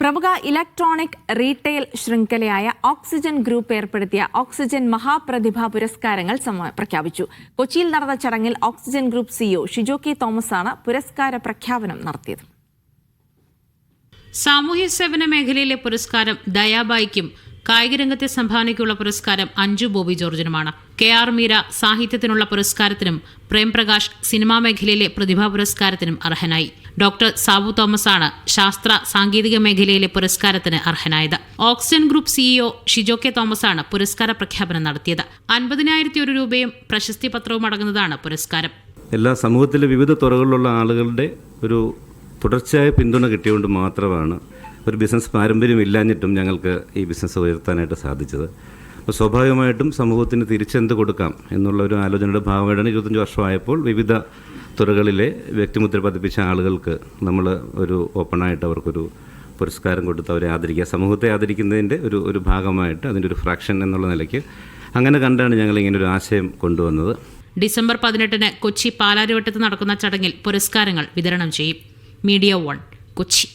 പ്രമുഖ electronic retail ശൃംഖലയായ Oxygen group ഏർപ്പെടുത്തിയ ഓക്സിജൻ മഹാപ്രതിഭ പുരസ്കാരങ്ങൾ പ്രഖ്യാപിച്ചു. കൊച്ചിയിൽ നടന്ന ചടങ്ങിൽ Oxygen group CEO Shijo K തോമസാണ് പുരസ്കാര പ്രഖ്യാപനം നടത്തിയത്. സാമൂഹ്യ സേവന മേഖലയിലെ പുരസ്കാരം ദയാബായിക്കും കായികരംഗത്തെ സംഭാവനയ്ക്കുള്ള പുരസ്കാരം അഞ്ജു ബോബി ജോർജിനുമാണ്. KR മീര സാഹിത്യത്തിനുള്ള പുരസ്കാരത്തിനും പ്രേംപ്രകാശ് സിനിമാ മേഖലയിലെ പ്രതിഭാ പുരസ്കാരത്തിനും അർഹനായി. ഡോക്ടർ സാബു തോമസാണ് ശാസ്ത്ര സാങ്കേതിക മേഖലയിലെ പുരസ്കാരത്തിന് അർഹനായത്. Oxygen group CEO Shijo K തോമസാണ് പുരസ്കാര പ്രഖ്യാപനം നടത്തിയത്. 50,001 രൂപയും പ്രശസ്തി പത്രവും അടങ്ങുന്നതാണ് പുരസ്കാരം. എല്ലാ സമൂഹത്തിലെ വിവിധ തുറകളിലുള്ള ആളുകളുടെ ഒരു തുടർച്ചയായ പിന്തുണ കിട്ടിയുകൊണ്ട് മാത്രമാണ് ഒരു ബിസിനസ് പാരമ്പര്യം ഇല്ലാഞ്ഞിട്ടും ഞങ്ങൾക്ക് ഈ ബിസിനസ് ഉയർത്താനായിട്ട് സാധിച്ചത്. അപ്പോൾ സ്വാഭാവികമായിട്ടും സമൂഹത്തിന് തിരിച്ചെന്ത് കൊടുക്കാം എന്നുള്ള ഒരു ആലോചനയുടെ ഭാഗമായിട്ടാണ് 25 വർഷമായപ്പോൾ വിവിധ തുറകളിലെ വ്യക്തിമുദ്ര പതിപ്പിച്ച ആളുകൾക്ക് നമ്മൾ ഒരു ഓപ്പണായിട്ട് അവർക്കൊരു പുരസ്കാരം കൊടുത്ത് അവരെ ആദരിക്കുക, സമൂഹത്തെ ആദരിക്കുന്നതിൻ്റെ ഒരു ഭാഗമായിട്ട് അതിൻ്റെ ഒരു ഫ്രാക്ഷൻ എന്നുള്ള നിലയ്ക്ക് അങ്ങനെ കണ്ടാണ് ഞങ്ങൾ ഇങ്ങനെ ഒരു ആശയം കൊണ്ടുവന്നത്. ഡിസംബർ 18-ന് കൊച്ചി പാലാരിവട്ടത്ത് നടക്കുന്ന ചടങ്ങിൽ പുരസ്കാരങ്ങൾ വിതരണം ചെയ്യും. മീഡിയ 1 കൊച്ചി.